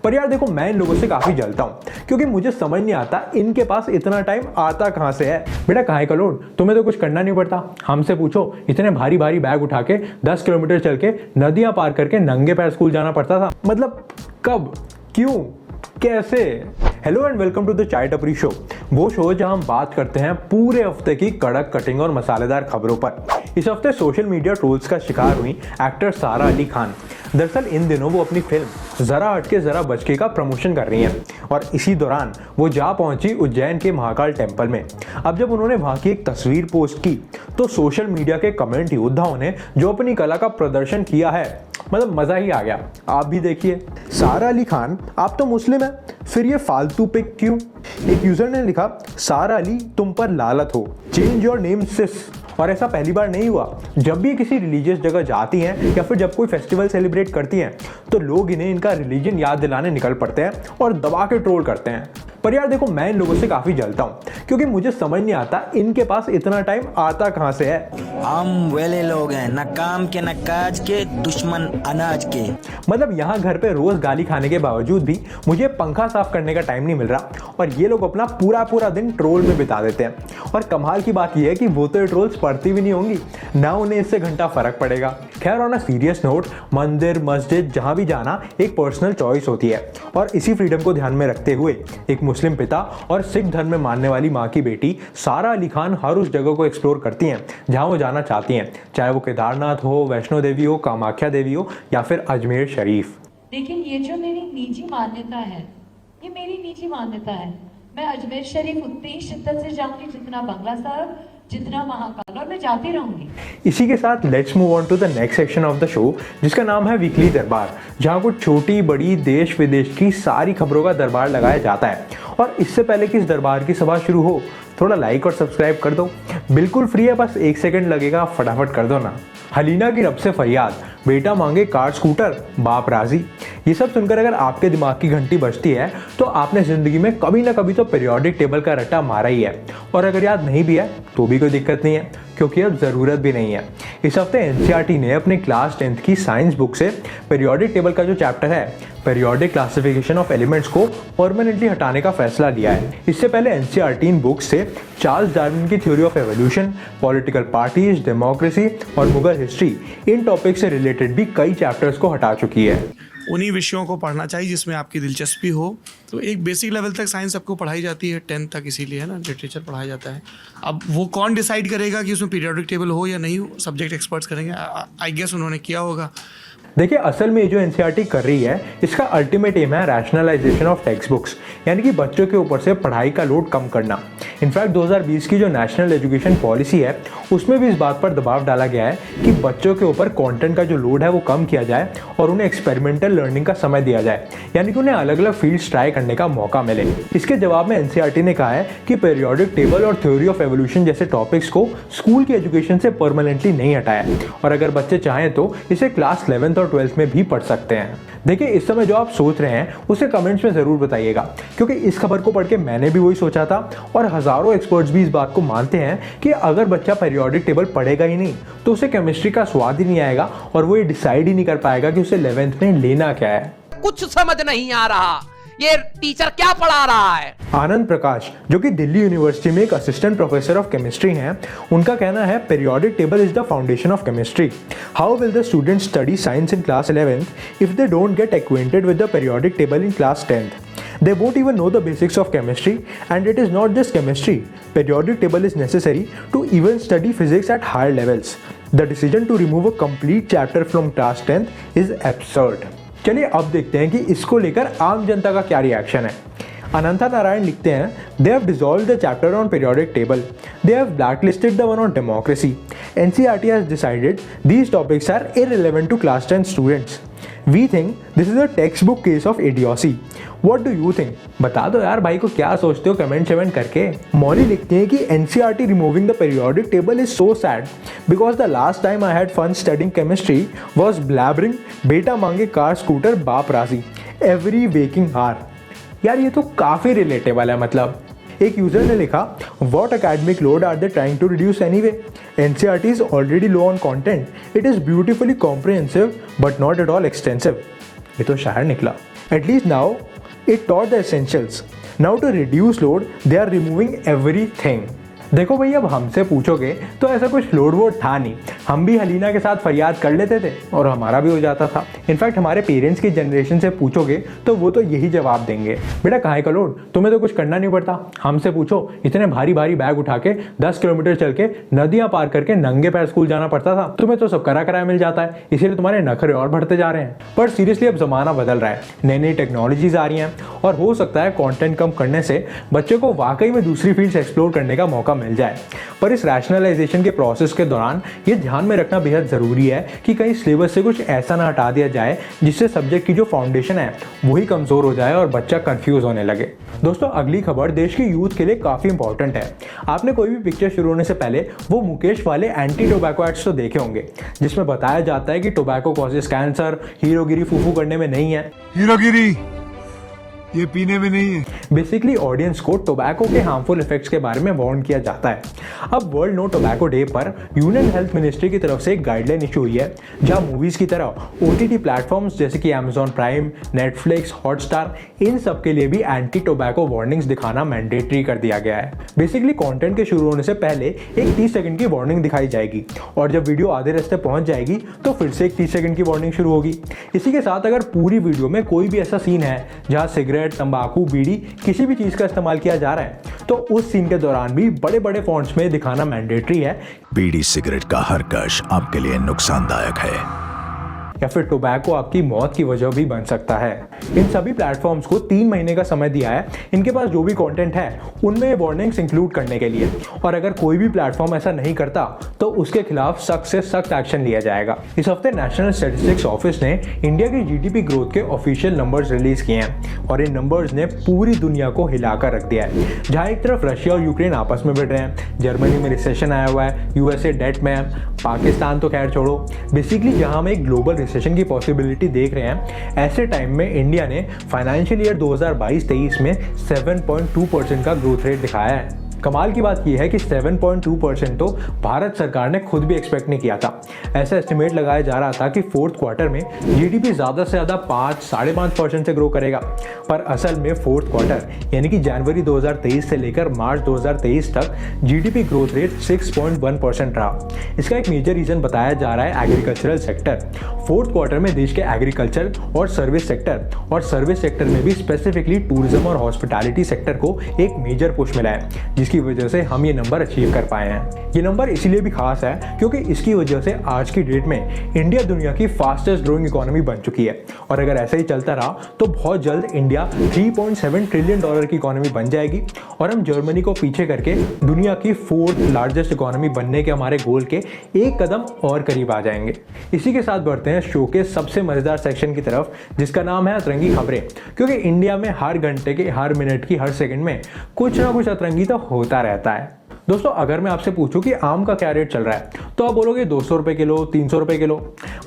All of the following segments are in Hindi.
पर यार देखो, मैं इन लोगों से काफ़ी जलता हूँ क्योंकि मुझे समझ नहीं आता इनके पास इतना टाइम आता कहाँ से है। बेटा काहे का लोड, तुम्हें तो कुछ करना नहीं पड़ता। हमसे पूछो, इतने भारी भारी बैग उठा के 10 किलोमीटर चल के नदियाँ पार करके नंगे पैर स्कूल जाना पड़ता था। मतलब कब, क्यों, कैसे? Hello and welcome to the chai tapri show, वो शो जहां हम बात करते हैं पूरे हफ्ते की कड़क कटिंग और मसालेदार खबरों पर। इस हफ्ते सोशल मीडिया ट्रोल्स का शिकार हुई एक्टर सारा अली खान। दरअसल इन दिनों वो अपनी फिल्म जरा हटके जरा बचके का प्रमोशन कर रही हैं और इसी दौरान वो जा पहुंची उज्जैन के महाकाल टेम्पल में। अब जब उन्होंने वहां की एक तस्वीर पोस्ट की तो सोशल मीडिया के कमेंट योद्धाओं ने जो अपनी कला का प्रदर्शन किया है, मतलब मजा ही आ गया। आप भी देखिए। सारा अली खान, आप तो मुस्लिम है, फिर ये फालतू पिक क्यों? एक यूजर ने लिखा, सारा अली तुम पर लालत हो, चेंज योर नेम सिस। और ऐसा पहली बार नहीं हुआ। जब भी किसी रिलीजियस जगह जाती हैं या फिर जब कोई फेस्टिवल सेलिब्रेट करती हैं तो लोग इन्हें इनका रिलीजन याद दिलाने निकल पड़ते हैं और दबा के ट्रोल करते हैं। पर यार देखो, मैं इन लोगों से काफ़ी जलता हूँ क्योंकि मुझे समझ नहीं आता इनके पास इतना टाइम आता कहाँ से है। हम वेले लोग हैं, न काम के न काज के, दुश्मन अनाज के। मतलब यहाँ घर पे रोज गाली खाने के बावजूद भी मुझे पंखा साफ करने का टाइम नहीं मिल रहा और ये लोग अपना पूरा दिन ट्रोल में बिता देते हैं। और कमाल की बात यह है कि वो तो ये ट्रोल्स पढ़ती भी नहीं होंगी, ना उन्हें इससे घंटा फर्क पड़ेगा। खैर, ऑन अ सीरियस नोट, मंदिर मस्जिद जहाँ भी जाना एक पर्सनल चॉइस होती है और इसी फ्रीडम को ध्यान में रखते हुए एक मुस्लिम पिता और सिख धर्म में मानने वाली माँ की बेटी सारा अली खान हर उस जगह को एक्सप्लोर करती हैं जहाँ वो जाना चाहती हैं, चाहे वो केदारनाथ हो, वैष्णो देवी हो, कामाख्या देवी हो या फिर अजमेर शरीफ। लेकिन ये जो मेरी निजी मान्यता है, ये मेरी निजी मान्यता है। मैं अजमेर शरीफ उतनी ही शिद्दत से जाऊंगी जितना बंगला साहब, जितना महाकाल, और मैं जाती रहूंगी। इसी के साथ let's move on to the next section of the show, जिसका नाम है वीकली दरबार, जहां कुछ छोटी बड़ी देश विदेश की सारी खबरों का दरबार लगाया जाता है। और इससे पहले कि इस दरबार की सभा शुरू हो, थोड़ा लाइक और सब्सक्राइब कर दो, बिल्कुल फ्री है, बस 1 सेकंड लगेगा, फटाफट कर दो ना। हलीना की रब से फरियाद, बेटा मांगे कार स्कूटर, बाप राजी। ये सब सुनकर अगर आपके दिमाग की घंटी बजती है तो आपने जिंदगी में कभी ना कभी तो पीरियोडिक टेबल का रट्टा मारा ही है। और अगर याद नहीं भी है तो भी कोई दिक्कत नहीं है क्योंकि अब ज़रूरत भी नहीं है। इस हफ्ते एनसीईआरटी ने अपने क्लास 10th की साइंस बुक से पीरियोडिक टेबल का जो चैप्टर है, पीरियोडिक क्लासिफिकेशन ऑफ एलिमेंट्स, को परमानेंटली हटाने का फैसला लिया है। इससे पहले एनसीईआरटी इन बुक से चार्ल्स डार्विन की theory of evolution, political parties, democracy और मुगल हिस्ट्री, इन टॉपिक से रिलेटेड भी कई चैप्टर्स को हटा चुकी है। उन्हीं विषयों को पढ़ना चाहिए जिसमें आपकी दिलचस्पी हो। तो एक बेसिक लेवल तक साइंस सबको पढ़ाई जाती है, 10th तक, इसीलिए है ना, लिटरेचर पढ़ाया जाता है। अब वो कौन डिसाइड करेगा कि उसमें पीरियोडिक टेबल हो या नहीं हो, सब्जेक्ट एक्सपर्ट्स करेंगे। आई गेस उन्होंने किया होगा। देखिए, असल में जो एनसीईआरटी कर रही है, इसका अल्टीमेट एम है रैशनलाइजेशन ऑफ टेक्स्ट बुक्स, यानी कि बच्चों के ऊपर से पढ़ाई का लोड कम करना। इनफैक्ट 2020 की जो नेशनल एजुकेशन पॉलिसी है उसमें भी इस बात पर दबाव डाला गया है कि बच्चों के ऊपर कंटेंट का जो लोड है वो कम किया जाए और उन्हें एक्सपेरिमेंटल लर्निंग का समय दिया जाए, यानी कि उन्हें अलग अलग फील्ड्स ट्राई करने का मौका मिले। इसके जवाब में एनसीईआरटी ने कहा है कि पीरियोडिक टेबल और थ्योरी ऑफ एवोल्यूशन जैसे टॉपिक्स को स्कूल की एजुकेशन से परमानेंटली नहीं हटाया और अगर बच्चे चाहें तो इसे क्लास 11th और 12th में भी पढ़ सकते हैं। देखिए, इस समय जो आप सोच रहे हैं उसे कमेंट्स में ज़रूर बताइएगा क्योंकि इस खबर को पढ़ के मैंने भी वही सोचा था और हज़ारों एक्सपर्ट्स भी इस बात को मानते हैं कि अगर बच्चा पीरियोडिक टेबल पढ़ेगा ही नहीं तो उसे केमिस्ट्री का स्वाद ही नहीं आएगा और वो ये डिसाइड ही नहीं कर पाएगा कि उसे 11th में लेना क्या है। कुछ समझ नहीं आ रहा, ये टीचर क्या पढ़ा रहा है। आनंद प्रकाश, जो कि दिल्ली यूनिवर्सिटी में एक असिस्टेंट प्रोफेसर ऑफ केमिस्ट्री हैं, उनका कहना है periodic table is the foundation of chemistry. How will the student study science in class 11th if they don't get acquainted with the periodic table in class 10th? They won't even know the basics of chemistry, and it is not just chemistry. Periodic table is necessary to even study physics at higher levels. The decision to remove a complete chapter from class 10th is absurd. चलिए अब देखते हैं कि इसको लेकर आम जनता का क्या रिएक्शन है। अनंता नारायण लिखते हैं, they have dissolved the chapter on periodic table. They have blacklisted the one on democracy. NCERT has decided these topics are irrelevant to class 10 students. We think this is a textbook case of idiocy. What do you think? बता दो यार भाई को क्या सोचते हो कमेंट करके। मौली लिखते हैं कि NCERT removing the periodic table is so sad because the last time I had fun studying chemistry was blabbering बेटा मांगे कार स्कूटर बाप राजी every waking hour। यार ये तो काफ़ी रिलेटेबल है। मतलब एक यूजर ने लिखा, What academic load are they trying to reduce anyway? NCERT is already low on content. It is beautifully comprehensive but not at all extensive. ये तो शायर निकला। At least now it taught the essentials. Now to reduce load, they are removing everything. देखो भाई, अब हमसे पूछोगे तो ऐसा कुछ लोड वोड था नहीं, हम भी हलीना के साथ फरियाद कर लेते थे और हमारा भी हो जाता था। इनफैक्ट हमारे पेरेंट्स की जनरेशन से पूछोगे तो वो तो यही जवाब देंगे, बेटा काहे का लोड, तुम्हें तो कुछ करना नहीं पड़ता। हमसे पूछो, इतने भारी भारी बैग उठा के 10 किलोमीटर चल के नदियां पार करके नंगे पैर स्कूल जाना पड़ता था, तुम्हें तो सब करा कराया मिल जाता है, इसीलिए तुम्हारे नखरे और बढ़ते जा रहे हैं। पर सीरियसली अब जमाना बदल रहा है, नई नई टेक्नोलॉजीज आ रही हैं और हो सकता है कंटेंट कम करने से बच्चे को वाकई में दूसरी फील्ड्स एक्सप्लोर करने का मौका मिल जाए। पर इस रैशनलाइजेशन के प्रोसेस के दौरान ये ध्यान में रखना बेहद जरूरी है कि कहीं सिलेबस से कुछ ऐसा ना हटा दिया जाए जिससे सब्जेक्ट की जो फाउंडेशन है वही कमजोर हो जाए और बच्चा कंफ्यूज होने लगे। दोस्तों, अगली खबर देश की यूथ के लिए काफी इंपॉर्टेंट है। आपने कोई भी पिक्चर शुरू होने से पहले वो मुकेश वाले एंटी टोबैको एड्स तो देखे होंगे, जिसमें बताया जाता है कि टोबैको कॉजेस कैंसर, हीरोगिरी फूफू करने में नहीं है, हीरोगिरी ये पीने में नहीं है। बेसिकली ऑडियंस को टोबैको के हार्मफुल इफेक्ट्स के बारे में वार्न किया जाता है। अब वर्ल्ड नो टोबैको डे पर यूनियन हेल्थ मिनिस्ट्री की तरफ से एक गाइडलाइन इशू हुई है, जहां मूवीज की तरह ओटीटी प्लेटफॉर्म्स जैसे कि Amazon प्राइम, नेटफ्लिक्स, हॉटस्टार, इन सब के लिए भी एंटी टोबैको वार्निंग्स दिखाना मैंडेटरी कर दिया गया है। बेसिकली कंटेंट के शुरू होने से पहले एक 30 सेकंड की वार्निंग दिखाई जाएगी और जब वीडियो आधे रास्ते पहुंच जाएगी तो फिर से एक 30 सेकंड की वार्निंग शुरू होगी। इसी के साथ अगर पूरी वीडियो में कोई भी ऐसा सीन है जहां सिगरेट, तंबाकू, बीड़ी, किसी भी चीज का इस्तेमाल किया जा रहा है तो उस सीन के दौरान भी बड़े बड़े फॉन्ट्स में दिखाना मैंडेटरी है। बीड़ी सिगरेट का हर कश आपके लिए नुकसानदायक है या फिर टोबैको आपकी मौत की वजह भी बन सकता है। इन सभी प्लेटफॉर्म्स को 3 महीने का समय दिया है इनके पास जो भी कंटेंट है उनमें वार्निंग्स इंक्लूड करने के लिए, और अगर कोई भी प्लेटफॉर्म ऐसा नहीं करता तो उसके खिलाफ सख्त से सख्त एक्शन लिया जाएगा। इस हफ्ते नेशनल स्टैटिस्टिक्स ऑफिस ने इंडिया की जीडीपी ग्रोथ के ऑफिशियल नंबर्स रिलीज किए हैं और इन नंबर्स ने पूरी दुनिया को हिलाकर रख दिया है। जहां एक तरफ रशिया और यूक्रेन आपस में भिड़ रहे हैं, जर्मनी में रिसेशन आया हुआ है, यूएसए डेट में है, पाकिस्तान तो खैर छोड़ो, बेसिकली जहां हम एक ग्लोबल रिसेशन की पॉसिबिलिटी देख रहे हैं, ऐसे टाइम में इंडिया ने फाइनेंशियल ईयर 2022-23 में 7.2% का ग्रोथ रेट दिखाया है। कमाल की बात यह है कि 7.2% तो भारत सरकार ने खुद भी एक्सपेक्ट नहीं किया था। ऐसा एस्टिमेट लगाया जा रहा था कि फोर्थ क्वार्टर में जीडीपी ज़्यादा से ज़्यादा 5-5.5% से ग्रो करेगा, पर असल में फोर्थ क्वार्टर यानी कि जनवरी 2023 से लेकर मार्च 2023 तक जीडीपी ग्रोथ रेट 6.1% रहा। इसका एक मेजर रीज़न बताया जा रहा है एग्रीकल्चरल सेक्टर। फोर्थ क्वार्टर में देश के एग्रीकल्चर और सर्विस सेक्टर में भी स्पेसिफिकली टूरिज्म और हॉस्पिटैलिटी सेक्टर को एक मेजर पुश मिला है, जिसकी वजह से हम ये नंबर अचीव कर पाए हैं। ये नंबर इसीलिए भी खास है क्योंकि इसकी वजह से आज की डेट में इंडिया दुनिया की फास्टेस्ट ग्रोइंग इकोनॉमी बन चुकी है और अगर ऐसा ही चलता रहा तो बहुत जल्द इंडिया $3.7 ट्रिलियन की इकोनॉमी बन जाएगी और हम जर्मनी को पीछे करके दुनिया की 4th लार्जेस्ट इकोनॉमी बनने के हमारे गोल के एक कदम और करीब आ जाएंगे। इसी के साथ बढ़ते हैं शो के सबसे मजेदार सेक्शन की तरफ, जिसका नाम है अतरंगी खबरें, क्योंकि इंडिया में हर घंटे के, हर मिनट की, हर सेकंड में कुछ ना कुछ अतरंगी तो होता रहता है। दोस्तों, अगर मैं आपसे पूछूं कि आम का क्या रेट चल रहा है तो आप बोलोगे 200 रुपए किलो, 300 रुपए किलो,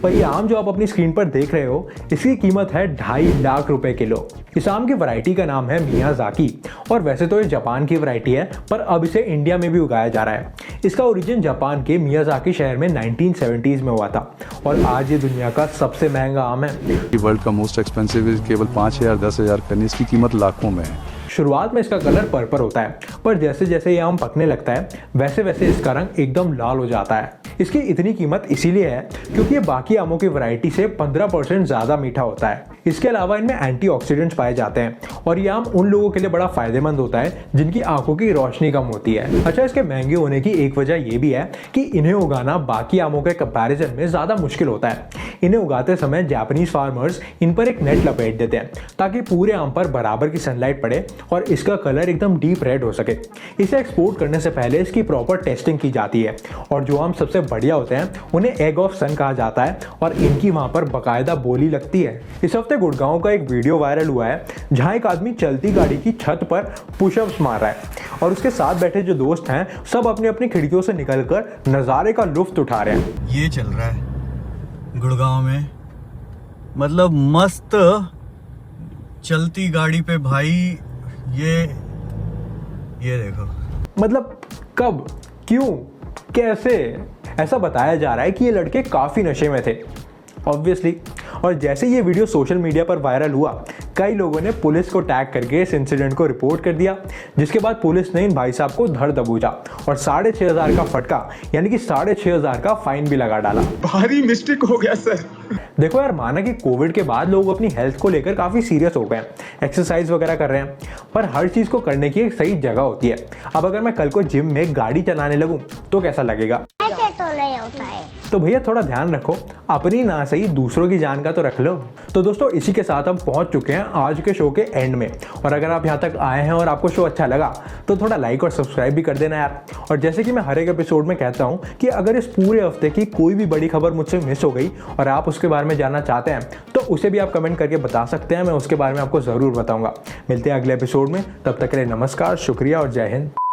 पर ये आम जो आप अपनी स्क्रीन पर देख रहे हो इसकी कीमत है 2.5 लाख रुपए किलो। इस आम की वैरायटी का नाम है मियाज़ाकी और वैसे तो ये जापान की वैरायटी है पर अब इसे इंडिया में भी उगाया जा रहा है। इसका ओरिजिन जापान के मियाज़ाकी शहर में 1970s में हुआ था और आज ये दुनिया का सबसे महंगा आम है। वर्ल्ड का मोस्ट एक्सपेंसिव केवल 5,000 10,000 का नहीं, इसकी कीमत लाखों में है। शुरुआत में इसका कलर पर्पल होता है पर जैसे जैसे ये आम पकने लगता है वैसे वैसे इसका रंग एकदम लाल हो जाता है। इसकी इतनी कीमत इसीलिए है क्योंकि ये बाकी आमों की वैरायटी से 15% ज़्यादा मीठा होता है। इसके अलावा इनमें एंटीऑक्सीडेंट्स पाए जाते हैं और ये आम उन लोगों के लिए बड़ा फायदेमंद होता है जिनकी आंखों की रोशनी कम होती है। अच्छा, इसके महंगे होने की एक वजह ये भी है कि इन्हें उगाना बाकी आमों के कंपैरिजन में ज़्यादा मुश्किल होता है। इन्हें उगाते समय जापानीज फार्मर्स इन पर एक नेट लपेट देते हैं ताकि पूरे आम पर बराबर की सनलाइट पड़े और इसका कलर एकदम डीप रेड हो सके। इसे एक्सपोर्ट करने से पहले इसकी प्रॉपर टेस्टिंग की जाती है और जो आम सबसे बढ़िया होते हैं उन्हें एग ऑफ सन कहा जाता है और इनकी वहां पर बाकायदा बोली लगती है। इस हफ्ते गुड़गांव का एक वीडियो वायरल हुआ है जहां एक आदमी चलती गाड़ी की छत पर पुशअप्स मार रहा है और उसके साथ बैठे जो दोस्त हैं सब अपनी अपनी खिड़कियों से निकलकर नज़ारे का लुत्फ उठा रहे हैं। ये चल रहा है गुड़गांव में, मतलब मस्त चलती गाड़ी पे भाई। ये देखो, मतलब कब, क्यों, कैसे? ऐसा बताया जा रहा है कि ये लड़के काफ़ी नशे में थे ऑब्वियसली, और जैसे ये वीडियो सोशल मीडिया पर वायरल हुआ कई लोगों ने पुलिस को टैग करके इस इंसिडेंट को रिपोर्ट कर दिया, जिसके बाद पुलिस ने इन भाई साहब को धर दबोचा और 6,500 का फटका यानी कि 6,500 का फाइन भी लगा डाला। भारी मिस्टेक हो गया सर। देखो यार, माना कि कोविड के बाद लोग अपनी हेल्थ को लेकर काफी सीरियस हो गए हैं, एक्सरसाइज वगैरह कर रहे हैं, पर हर चीज को करने की एक सही जगह होती है। अब अगर मैं कल को जिम में गाड़ी चलाने लगूं तो कैसा लगेगा? ऐसे तो नहीं होता है। तो भैया थोड़ा ध्यान रखो, अपनी ना सही दूसरों की जान का तो रख लो। तो दोस्तों, इसी के साथ हम पहुंच चुके हैं आज के शो के एंड में। और अगर आप यहाँ तक आए हैं और आपको शो अच्छा लगा तो थोड़ा लाइक और सब्सक्राइब भी कर देना यार। और जैसे कि मैं हर एक एपिसोड में कहता हूँ कि अगर इस पूरे हफ्ते की कोई भी बड़ी खबर मुझसे मिस हो गई और आप उसके बारे में जानना चाहते हैं तो उसे भी आप कमेंट करके बता सकते हैं, मैं उसके बारे में आपको ज़रूर बताऊँगा। मिलते हैं अगले एपिसोड में, तब तक के लिए नमस्कार, शुक्रिया और जय हिंद।